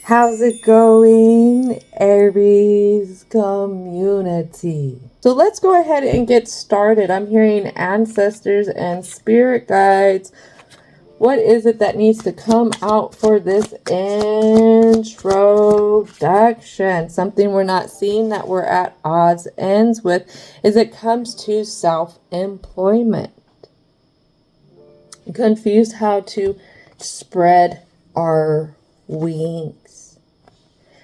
How's it going, Aries community? So let's go ahead and get started. I'm hearing ancestors and spirit guides. What is it that needs to come out for this introduction? Something we're not seeing that we're at odds ends with is it comes to self-employment. Confused how to spread our wings.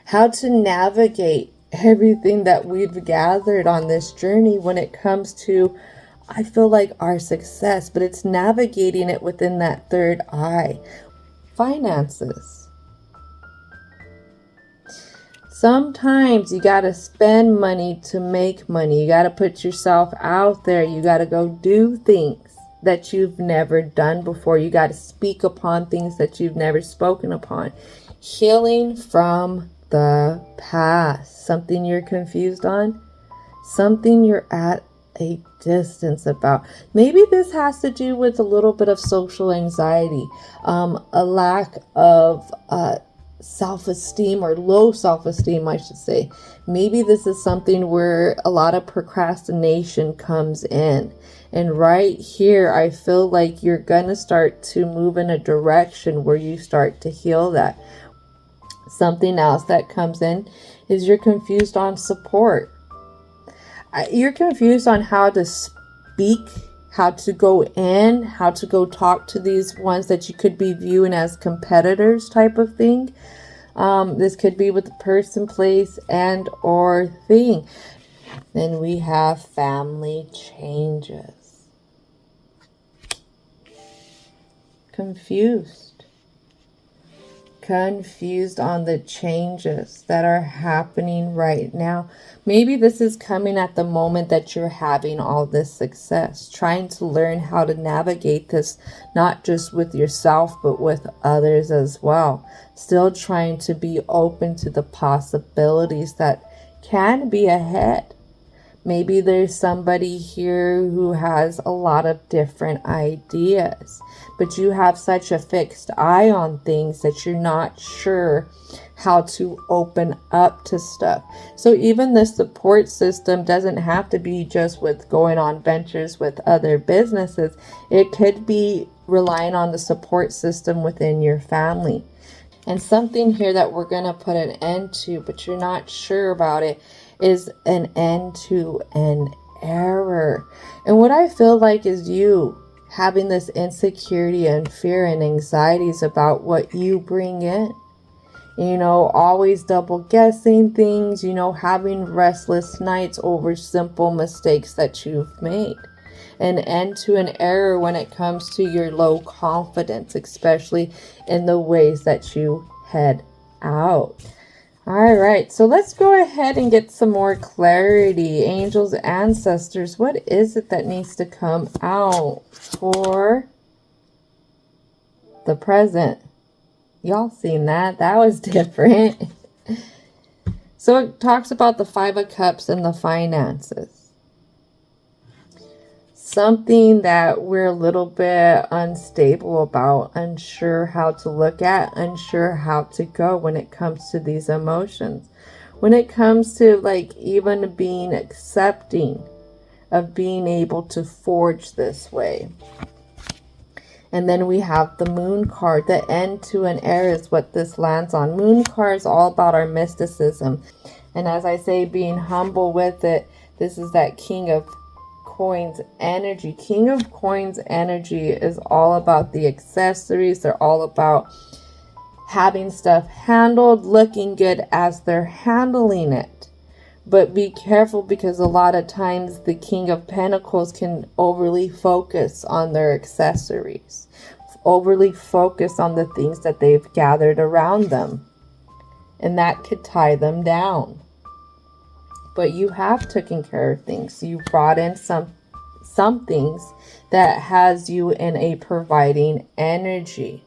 How to navigate everything that we've gathered on this journey when it comes to, I feel like, our success, but it's navigating it within that third eye. Finances. Sometimes you got to spend money to make money. You got to put yourself out there. You got to go do things that you've never done before. You got to speak upon things that you've never spoken upon. Healing from the past. Something you're confused on. Something you're at a distance about. Maybe this has to do with a little bit of social anxiety. A lack of self-esteem, or low self-esteem, I should say. Maybe this is something where a lot of procrastination comes in. And right here, I feel like you're gonna start to move in a direction where you start to heal that. Something else that comes in is you're confused on support. You're confused on how to speak, how to go in, how to go talk to these ones that you could be viewing as competitors type of thing. This could be with the person, place, and or thing. Then we have family changes. Confused on the changes that are happening right now. Maybe this is coming at the moment that you're having all this success, trying to learn how to navigate this, not just with yourself, but with others as well. Still trying to be open to the possibilities that can be ahead. Maybe there's somebody here who has a lot of different ideas, but you have such a fixed eye on things that you're not sure how to open up to stuff. So even the support system doesn't have to be just with going on ventures with other businesses. It could be relying on the support system within your family. And something here that we're going to put an end to, but you're not sure about it, is an end to an error. And what I feel like is you having this insecurity and fear and anxieties about what you bring in. You know, always double guessing things, you know, having restless nights over simple mistakes that you've made. An end to an error when it comes to your low confidence, especially in the ways that you head out. All right, so let's go ahead and get some more clarity. Angels, ancestors, what is it that needs to come out for the present? Y'all seen that? That was different. So it talks about the Five of Cups and the finances. Something that we're a little bit unstable about, unsure how to look at, unsure how to go when it comes to these emotions. When it comes to like even being accepting of being able to forge this way. And then we have the Moon card. The end to an error is what this lands on. Moon card is all about our mysticism. And as I say, being humble with it, this is that King of Coins energy. King of Coins energy is all about the accessories. They're all about having stuff handled, looking good as they're handling it. But be careful, because a lot of times the King of Pentacles can overly focus on their accessories, overly focus on the things that they've gathered around them, and that could tie them down. But you have taken care of things. You brought in some things that has you in a providing energy.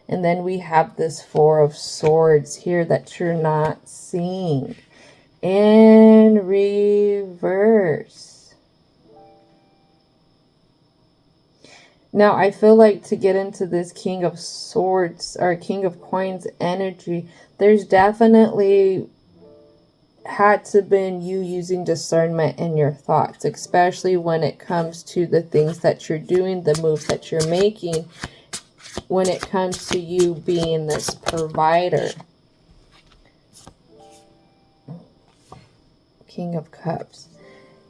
And then we have this Four of Swords here that you're not seeing in reverse. Now, I feel like to get into this King of Swords or King of Coins energy, there's definitely had to been you using discernment in your thoughts, especially when it comes to the things that you're doing, the moves that you're making, when it comes to you being this provider. King of Cups.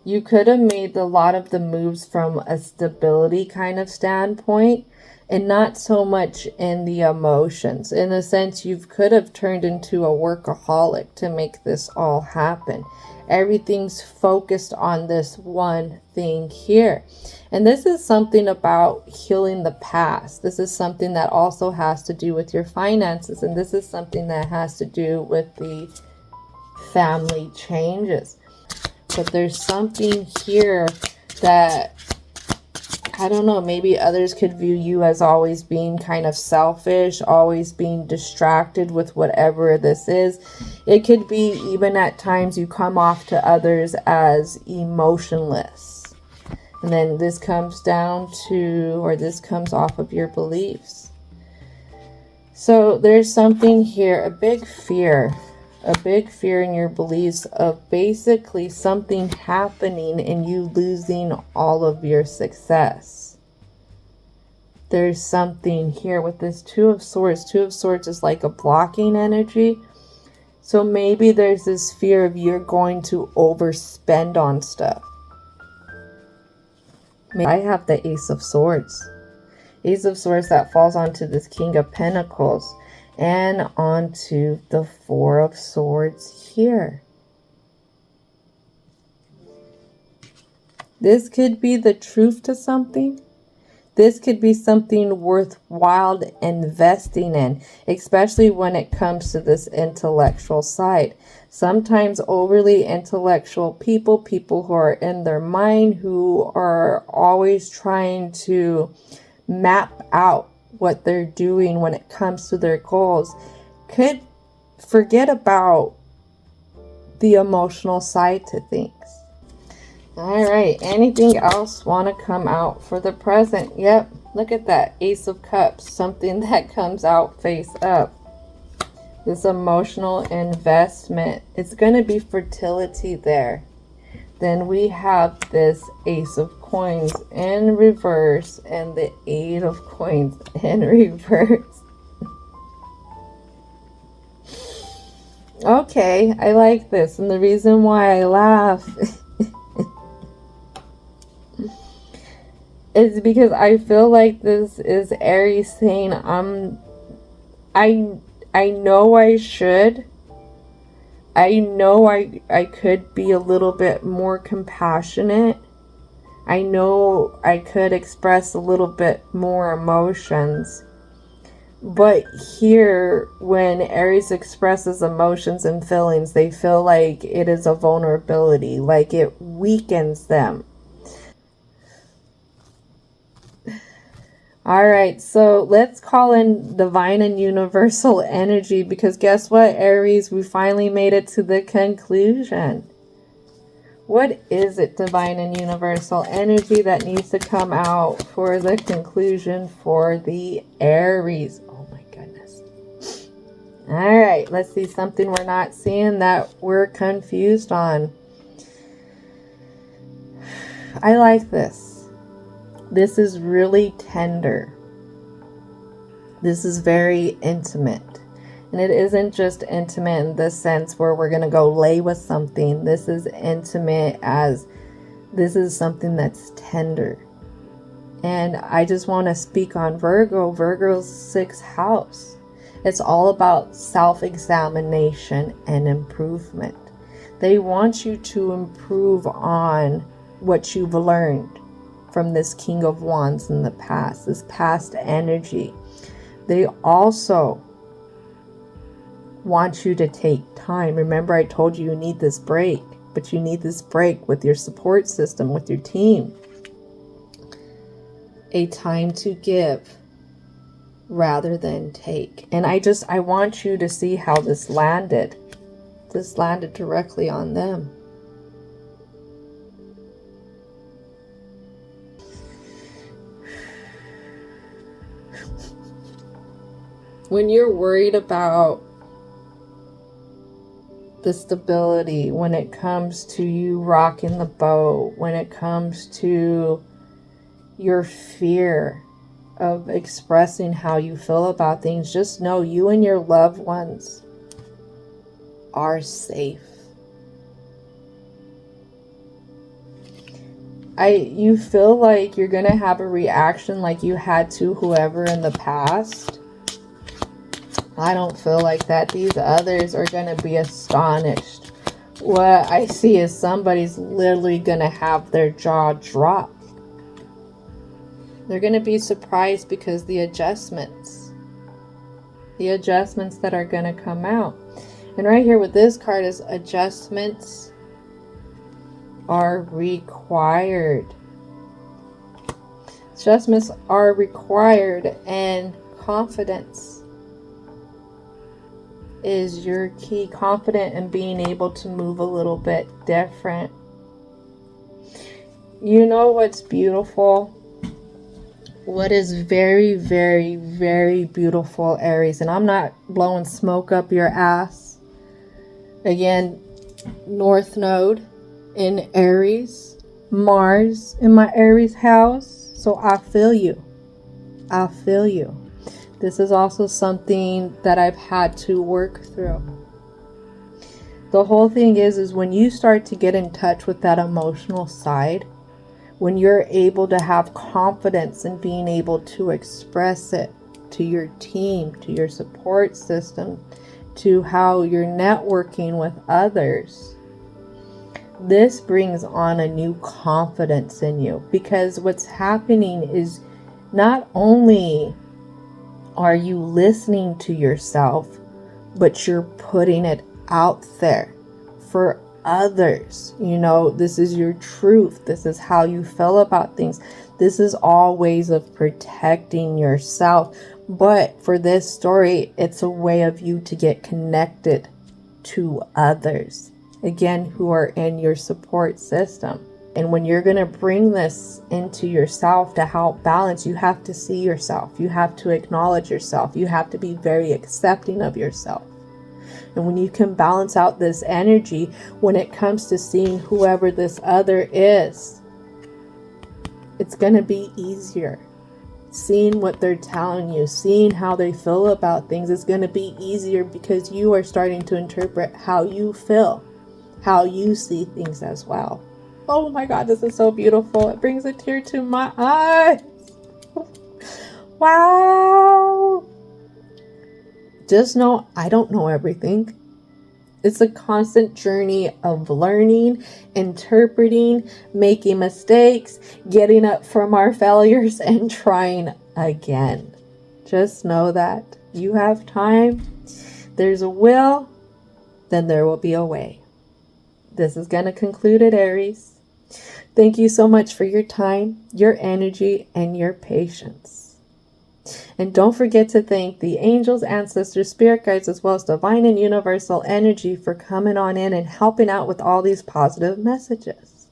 You could have made a lot of the moves from a stability kind of standpoint and not so much in the emotions. In a sense, you could have turned into a workaholic to make this all happen. Everything's focused on this one thing here. And this is something about healing the past. This is something that also has to do with your finances. And this is something that has to do with the family changes. But there's something here that, I don't know, maybe others could view you as always being kind of selfish, always being distracted with whatever this is. It could be even at times you come off to others as emotionless. And then this comes down to, or this comes off of your beliefs. So there's something here, a big fear in your beliefs of basically something happening and you losing all of your success. There's something here with this Two of Swords. Two of Swords is like a blocking energy. So maybe there's this fear of you're going to overspend on stuff. I have the Ace of Swords. Ace of Swords that falls onto this King of Pentacles. And onto the Four of Swords here. This could be the truth to something. This could be something worthwhile investing in, especially when it comes to this intellectual side. Sometimes overly intellectual people who are in their mind, who are always trying to map out what they're doing when it comes to their goals, could forget about the emotional side to things. All right, anything else want to come out for the present? Yep, look at that Ace of Cups, something that comes out face up. This emotional investment, it's going to be fertility there. Then we have this Ace of Coins in reverse and the Eight of Coins in reverse. Okay, I like this. And the reason why I laugh is because I feel like this is Aries saying, I know I should. I know I could be a little bit more compassionate. I know I could express a little bit more emotions. But here, when Aries expresses emotions and feelings, they feel like it is a vulnerability, like it weakens them. All right, so let's call in divine and universal energy, because guess what, Aries? We finally made it to the conclusion. What is it, divine and universal energy, that needs to come out for the conclusion for the Aries? Oh my goodness. All right, let's see something we're not seeing that we're confused on. I like this. This is really tender. This is very intimate. And it isn't just intimate in the sense where we're going to go lay with something. This is intimate as this is something that's tender. And I just want to speak on Virgo. Virgo's 6th house. It's all about self-examination and improvement. They want you to improve on what you've learned from this King of Wands in the past, this past energy. They also want you to take time. Remember, I told you need this break, but you need this break with your support system, with your team. A time to give rather than take. And I want you to see how this landed. This landed directly on them. When you're worried about the stability, when it comes to you rocking the boat, when it comes to your fear of expressing how you feel about things, just know you and your loved ones are safe. You feel like you're gonna have a reaction like you had to whoever in the past. I don't feel like that. These others are gonna be astonished. What I see is somebody's literally gonna have their jaw drop. They're gonna be surprised because the adjustments that are gonna come out. And right here with this card is adjustments are required. Adjustments are required, and confidence is your key. Confident in being able to move a little bit different. You know what's beautiful? What is very, very, very beautiful, Aries, and I'm not blowing smoke up your ass. Again, North Node in Aries, Mars in my Aries house, so I feel you. I feel you. This is also something that I've had to work through. The whole thing is when you start to get in touch with that emotional side, when you're able to have confidence in being able to express it to your team, to your support system, to how you're networking with others, this brings on a new confidence in you. Because what's happening is not only are you listening to yourself, but you're putting it out there for others. You know, this is your truth. This is how you feel about things. This is all ways of protecting yourself. But for this story, it's a way of you to get connected to others, again, who are in your support system. And when you're going to bring this into yourself to help balance, you have to see yourself. You have to acknowledge yourself. You have to be very accepting of yourself. And when you can balance out this energy, when it comes to seeing whoever this other is, it's going to be easier. Seeing what they're telling you, seeing how they feel about things is going to be easier because you are starting to interpret how you feel, how you see things as well. Oh my God, this is so beautiful. It brings a tear to my eye. Wow. Just know I don't know everything. It's a constant journey of learning, interpreting, making mistakes, getting up from our failures, and trying again. Just know that you have time. There's a will, then there will be a way. This is going to conclude it, Aries. Thank you so much for your time, your energy, and your patience. And don't forget to thank the angels, ancestors, spirit guides, as well as divine and universal energy for coming on in and helping out with all these positive messages.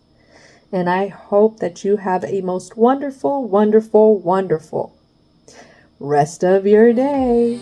And I hope that you have a most wonderful, wonderful, wonderful rest of your day.